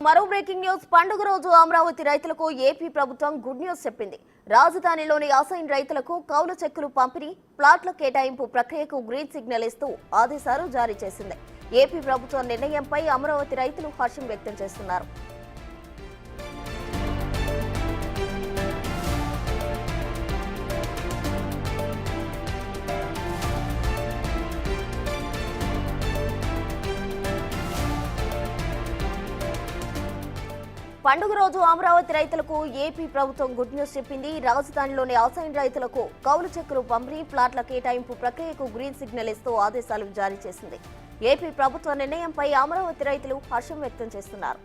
మరో breaking news. పండుగ రోజు అమరావతి రైతులకు ఏపీ ప్రభుత్వం గుడ్ న్యూస్ చెప్పింది. రాజధానిలోని అసైన్ రైతులకు కౌలు చెక్కులు పంపిణీ, ప్లాట్ల కేటాయింపు ప్రక్రియకు గ్రీన్ సిగ్నల్ ఇస్తూ ఆదేశాలు జారీ చేసింది. ఏపీ ప్రభుత్వం నిర్ణయంపై అమరావతి రైతులు హర్షం వ్యక్తం చేస్తున్నారు. పండుగ రోజు అమరావతి రైతులకు ఏపీ ప్రభుత్వం గుడ్ న్యూస్ చెప్పింది. రాజధానిలోని అసైన్ రైతులకు కౌలు చెక్కులు పంపిణీ, ప్లాట్ల కేటాయింపు ప్రక్రియకు గ్రీన్ సిగ్నల్ ఇస్తూ ఆదేశాలు జారీ చేసింది. ఏపీ ప్రభుత్వ నిర్ణయంపై అమరావతి రైతులు హర్షం వ్యక్తం చేస్తున్నారు.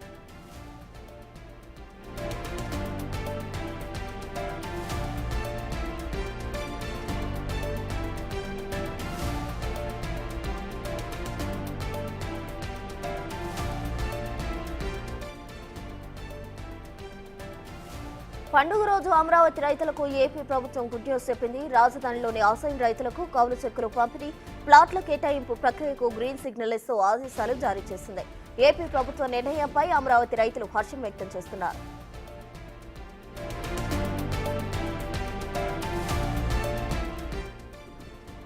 పండుగ రోజు అమరావతి రైతులకు ఏపీ ప్రభుత్వం గుడ్ న్యూస్ చెప్పింది. రాజధానిలోని అసైన్ రైతులకు కౌలు చెక్కులు పంపిణీ, ప్లాట్ల కేటాయింపు ప్రక్రియకు గ్రీన్ సిగ్నల్ ఇస్తూ ఆదేశాలు జారీ చేసింది. ఏపీ ప్రభుత్వ నిర్ణయంపై అమరావతి రైతులు హర్షం వ్యక్తం చేస్తున్నారు.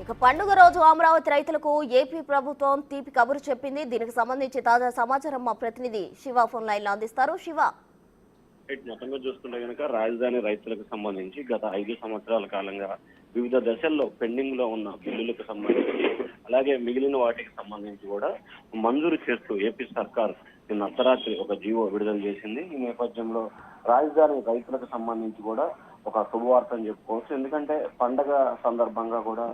ఇక పండుగ రోజు అమరావతి రైతులకు ఏపీ ప్రభుత్వం తీపి కబురు చెప్పింది. దీనికి సంబంధించి తాజా సమాచారం మా ప్రతినిధి శివ ఫోన్ లైన్ లో అందిస్తారు. శివ, మొత్తంగా చూస్తుంటే కనుక రాజధాని రైతులకు సంబంధించి గత 5 సంవత్సరాల కాలంగా వివిధ దశల్లో పెండింగ్ లో ఉన్న బిల్లులకు సంబంధించి అలాగే మిగిలిన వాటికి సంబంధించి కూడా మంజూరు చేస్తూ ఏపీ సర్కార్ నిన్న అర్ధరాత్రి ఒక జీవో విడుదల చేసింది. ఈ నేపథ్యంలో రాజధాని రైతులకు సంబంధించి కూడా ఒక శుభవార్త అని చెప్పుకోవచ్చు. ఎందుకంటే పండగ సందర్భంగా కూడా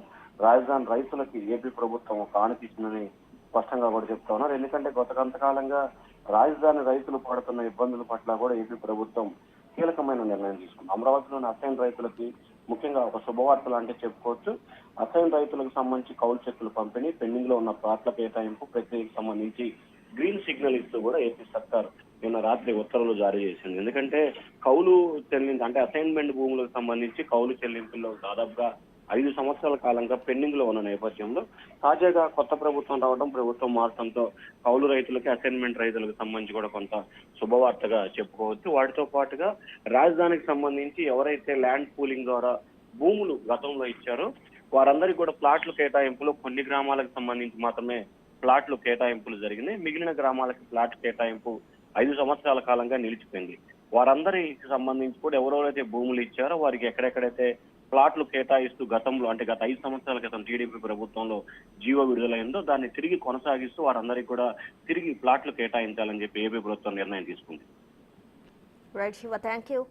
రాజధాని రైతులకి ఏపీ ప్రభుత్వం ఒక ఆనతిస్తుందని స్పష్టంగా కూడా చెప్తా ఉన్నారు. ఎందుకంటే గత కొంతకాలంగా రాజధాని రైతులు పడుతున్న ఇబ్బందుల పట్ల కూడా ఏపీ ప్రభుత్వం కీలకమైన నిర్ణయం తీసుకుంది. అమరావతిలోని అసైన్ రైతులకి ముఖ్యంగా ఒక శుభవార్త లాంటి చెప్పుకోవచ్చు. అసైన్ రైతులకు సంబంధించి కౌలు చెక్కులు పంపిణీ, పెండింగ్ లో ఉన్న ప్లాట్ల కేటాయింపు ప్రక్రియకు సంబంధించి గ్రీన్ సిగ్నల్ ఇస్తూ కూడా ఏపీ సర్కార్ నిన్న రాత్రి ఉత్తర్వులు జారీ చేసింది. ఎందుకంటే కౌలు చెల్లింపు అంటే అసైన్మెంట్ భూములకు సంబంధించి కౌలు చెల్లింపుల్లో దాదాపుగా 5 సంవత్సరాల కాలంగా పెండింగ్ లో ఉన్న నేపథ్యంలో తాజాగా కొత్త ప్రభుత్వం రావడం, ప్రభుత్వం మారడంతో కౌలు రైతులకి, అసైన్మెంట్ రైతులకు సంబంధించి కూడా కొంత శుభవార్తగా చెప్పుకోవచ్చు. వాటితో పాటుగా రాజధానికి సంబంధించి ఎవరైతే ల్యాండ్ పూలింగ్ ద్వారా భూములు గతంలో ఇచ్చారో వారందరికీ కూడా ప్లాట్లు కేటాయింపులు కొన్ని గ్రామాలకు సంబంధించి మాత్రమే ప్లాట్లు కేటాయింపులు జరిగినాయి. మిగిలిన గ్రామాలకి ప్లాట్ కేటాయింపు 5 సంవత్సరాల కాలంగా నిలిచిపోయింది. వారందరికి సంబంధించి కూడా ఎవరెవరైతే భూములు ఇచ్చారో వారికి ఎక్కడెక్కడైతే ప్లాట్లు కేటాయిస్తూ గతంలో అంటే గత 5 సంవత్సరాల క్రితం టీడీపీ ప్రభుత్వంలో జీవో విడుదలైందో దాన్ని తిరిగి కొనసాగిస్తూ వారందరికీ కూడా తిరిగి ప్లాట్లు కేటాయించాలని చెప్పి ఏపీ ప్రభుత్వం నిర్ణయం తీసుకుంది. Right Shiva, thank you.